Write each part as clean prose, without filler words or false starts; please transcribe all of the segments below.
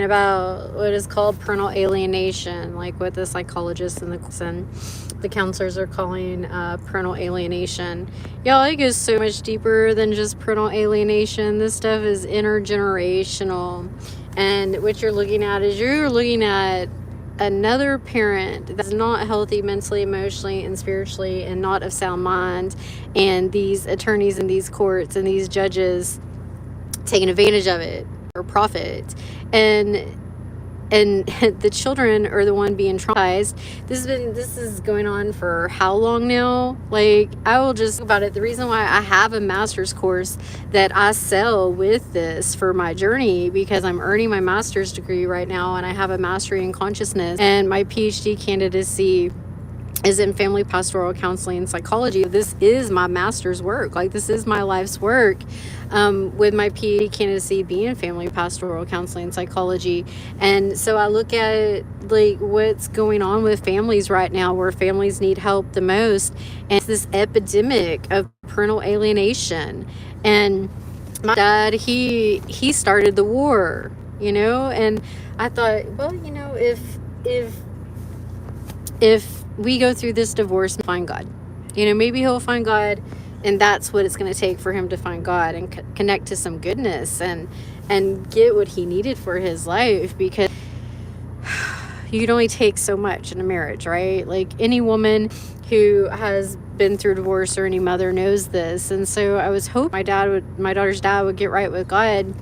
about what is called parental alienation, like what the psychologists and the counselors are calling parental alienation. Y'all, it goes so much deeper than just parental alienation. This stuff is intergenerational. And what you're looking at is you're looking at another parent that's not healthy mentally, emotionally, and spiritually, and not of sound mind. And these attorneys and these courts and these judges taking advantage of it for profit. And the children are the one being traumatized. This is going on for how long now? Like, I will just think about it. The reason why I have a master's course that I sell with this for my journey, because I'm earning my master's degree right now, and I have a mastery in consciousness, and my PhD candidacy is in family pastoral counseling and psychology. This is my master's work. Like, this is my life's work, with my PhD candidacy being family pastoral counseling and psychology. And so I look at like what's going on with families right now, where families need help the most, and it's this epidemic of parental alienation. And my dad, he started the war, and I thought, well, if we go through this divorce and find God, maybe he'll find God, and that's what it's going to take for him to find God and connect to some goodness and get what he needed for his life, because you can only take so much in a marriage, right? Like, any woman who has been through divorce, or any mother, knows this. And so I was hoping my daughter's dad would get right with God,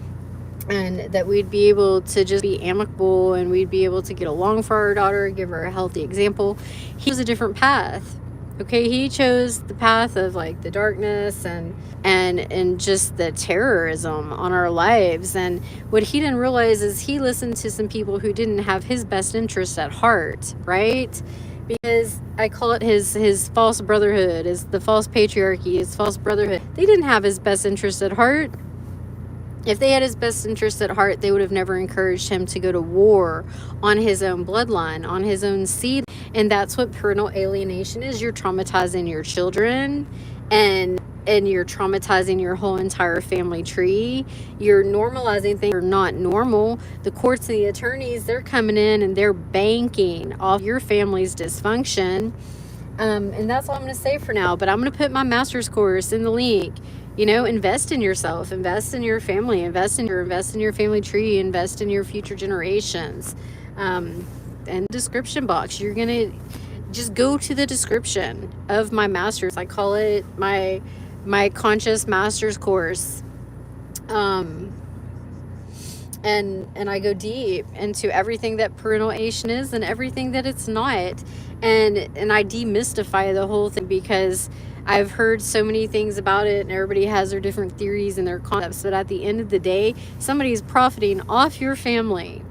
and that we'd be able to just be amicable, and we'd be able to get along for our daughter, give her a healthy example. He chose a different path. Okay, he chose the path of like the darkness and just the terrorism on our lives. And what he didn't realize is he listened to some people who didn't have his best interests at heart, right? Because I call it his false brotherhood, is the false patriarchy, his false brotherhood. They didn't have his best interests at heart. If they had his best interest at heart, they would have never encouraged him to go to war on his own bloodline, on his own seed. And that's what parental alienation is. You're traumatizing your children, and you're traumatizing your whole entire family tree. You're normalizing things that are not normal. The courts and the attorneys, they're coming in and they're banking off your family's dysfunction. And that's all I'm going to say for now. But I'm going to put my master's course in the link. Invest in yourself, invest in your family, invest in your family tree, invest in your future generations. And description box, you're going to just go to the description of my master's. I call it my conscious master's course. And I go deep into everything that parental alienation is and everything that it's not. And I demystify the whole thing, because I've heard so many things about it, and everybody has their different theories and their concepts. But at the end of the day, somebody's profiting off your family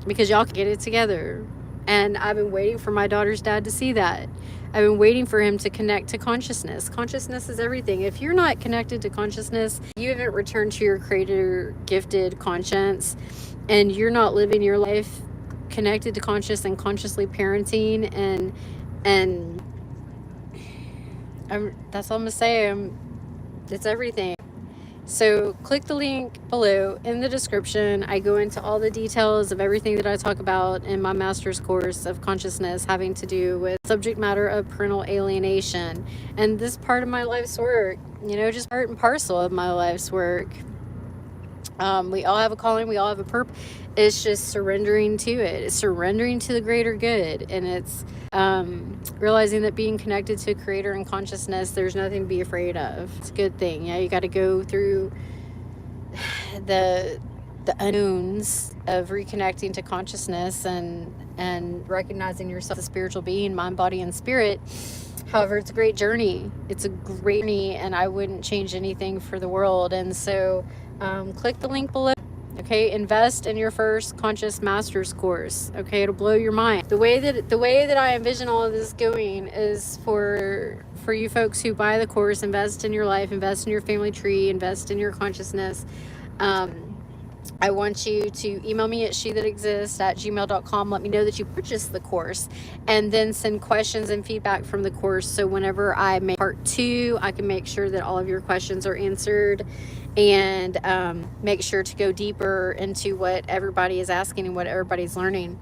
because y'all can get it together. And I've been waiting for my daughter's dad to see that. I've been waiting for him to connect to consciousness. Consciousness is everything. If you're not connected to consciousness, you haven't returned to your creator gifted conscience, and you're not living your life connected to conscious and consciously parenting, and that's all I'm gonna say. It's everything. So click the link below in the description. I go into all the details of everything that I talk about in my master's course of consciousness, having to do with subject matter of parental alienation. And this part of my life's work, just part and parcel of my life's work. We all have a calling, we all have a purpose. It's just surrendering to it. It's surrendering to the greater good. And it's realizing that being connected to creator and consciousness, there's nothing to be afraid of. It's a good thing. Yeah, you got to go through the unknowns of reconnecting to consciousness and recognizing yourself as a spiritual being, mind, body, and spirit. However, it's a great journey. It's a great journey, and I wouldn't change anything for the world. And so click the link below. Okay, invest in your first conscious master's course. Okay, it'll blow your mind. The way that I envision all of this going is for you folks who buy the course, invest in your life, invest in your family tree, invest in your consciousness. I want you to email me at shethatexist@gmail.com. Let me know that you purchased the course, and then send questions and feedback from the course. So whenever I make part 2, I can make sure that all of your questions are answered. and make sure to go deeper into what everybody is asking and what everybody's learning.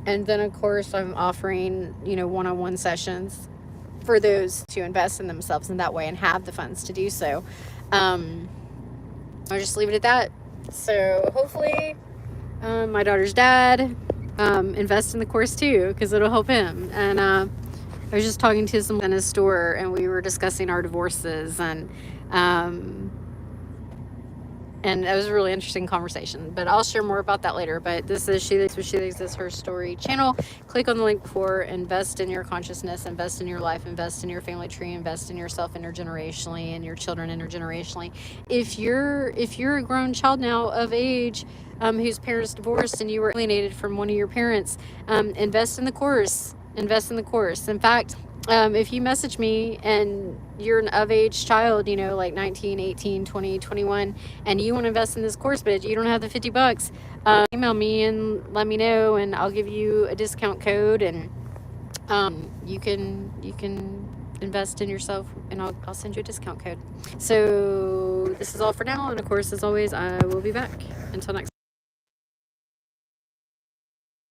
And then, of course, I'm offering, one-on-one sessions for those to invest in themselves in that way and have the funds to do so. I'll just leave it at that. So hopefully my daughter's dad invest in the course too, because it'll help him. And I was just talking to someone in his store, and we were discussing our divorces, and it was a really interesting conversation. But I'll share more about that later. But this is She Thinks What She Thinks Is Her Story channel. Click on the link for invest in your consciousness, invest in your life, invest in your family tree, invest in yourself intergenerationally and your children intergenerationally. If you're a grown child now of age, whose parents divorced and you were alienated from one of your parents, invest in the course. Invest in the course. In fact, if you message me and you're an of-age child, like 19, 18, 20, 21, and you want to invest in this course, but you don't have the $50, email me and let me know, and I'll give you a discount code, and you can invest in yourself, and I'll send you a discount code. So this is all for now, and of course, as always, I will be back. Until next time.